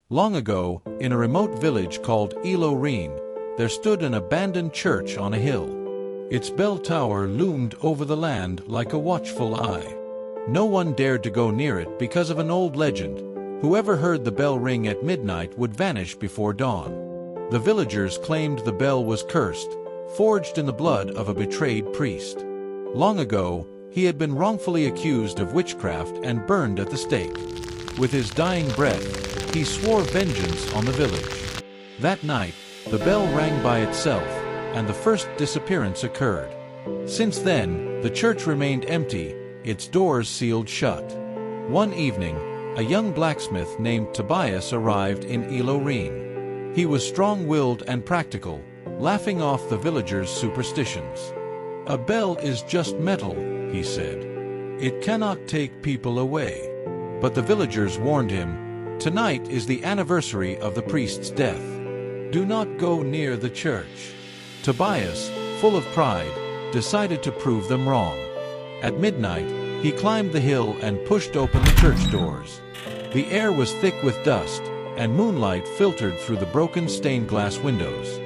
Long ago, in a remote village called Eloreen, there stood an abandoned church on a hill. Its bell tower loomed over the land like a watchful eye. No one dared to go near it because of an old legend. Whoever heard the bell ring at midnight would vanish before dawn. The villagers claimed the bell was cursed, forged in the blood of a betrayed priest. Long ago, he had been wrongfully accused of witchcraft and burned at the stake. With his dying breath, he swore vengeance on the village. That night, the bell rang by itself, and the first disappearance occurred. Since then, the church remained empty, its doors sealed shut. One evening, a young blacksmith named Tobias arrived in Eloreen. He was strong-willed and practical, laughing off the villagers' superstitions. "A bell is just metal," he said. "It cannot take people away." But the villagers warned him, "Tonight is the anniversary of the priest's death. Do not go near the church." Tobias, full of pride, decided to prove them wrong. At midnight, he climbed the hill and pushed open the church doors. The air was thick with dust, and moonlight filtered through the broken stained glass windows.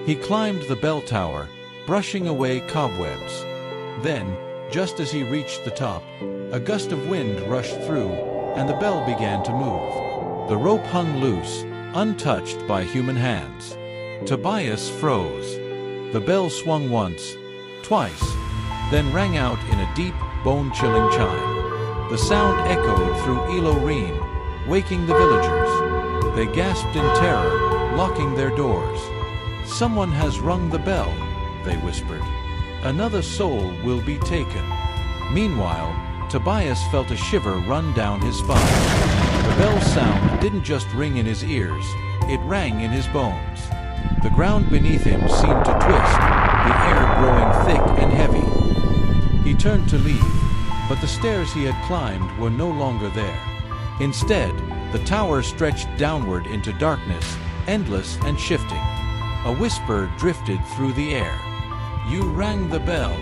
He climbed the bell tower, brushing away cobwebs. Then, just as he reached the top, a gust of wind rushed through, and the bell began to move. The rope hung loose, untouched by human hands. Tobias froze. The bell swung once, twice, then rang out in a deep, bone-chilling chime. The sound echoed through Eloreen, waking the villagers. They gasped in terror, locking their doors. "Someone has rung the bell," they whispered. "Another soul will be taken." Meanwhile, Tobias felt a shiver run down his spine. The bell sound didn't just ring in his ears, it rang in his bones. The ground beneath him seemed to twist, the air growing thick and heavy. He turned to leave, but the stairs he had climbed were no longer there. Instead, the tower stretched downward into darkness, endless and shifting. A whisper drifted through the air. "You rang the bell.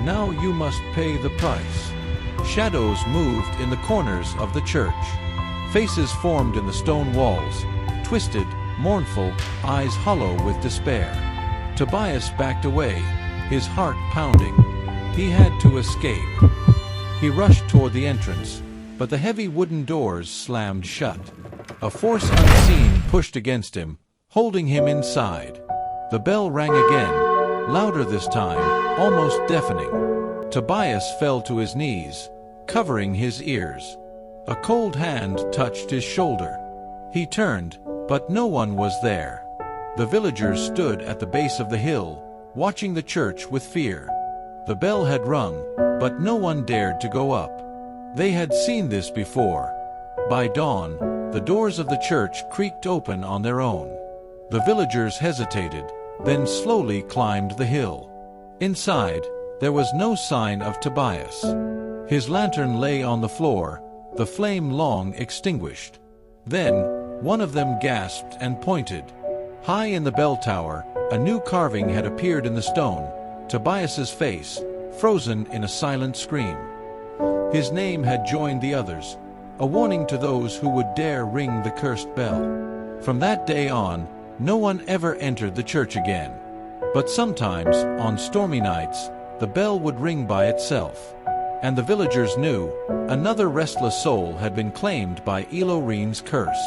Now you must pay the price." Shadows moved in the corners of the church. Faces formed in the stone walls, twisted, mournful, eyes hollow with despair. Tobias backed away, his heart pounding. He had to escape. He rushed toward the entrance, but the heavy wooden doors slammed shut. A force unseen pushed against him, holding him inside. The bell rang again, louder this time, almost deafening. Tobias fell to his knees, covering his ears. A cold hand touched his shoulder. He turned, but no one was there. The villagers stood at the base of the hill, watching the church with fear. The bell had rung, but no one dared to go up. They had seen this before. By dawn, the doors of the church creaked open on their own. The villagers hesitated, then slowly climbed the hill. Inside, there was no sign of Tobias. His lantern lay on the floor, the flame long extinguished. Then, one of them gasped and pointed. High in the bell tower, a new carving had appeared in the stone, Tobias's face, frozen in a silent scream. His name had joined the others, a warning to those who would dare ring the cursed bell. From that day on, no one ever entered the church again. But sometimes, on stormy nights, the bell would ring by itself. And the villagers knew, another restless soul had been claimed by Eloreen's curse.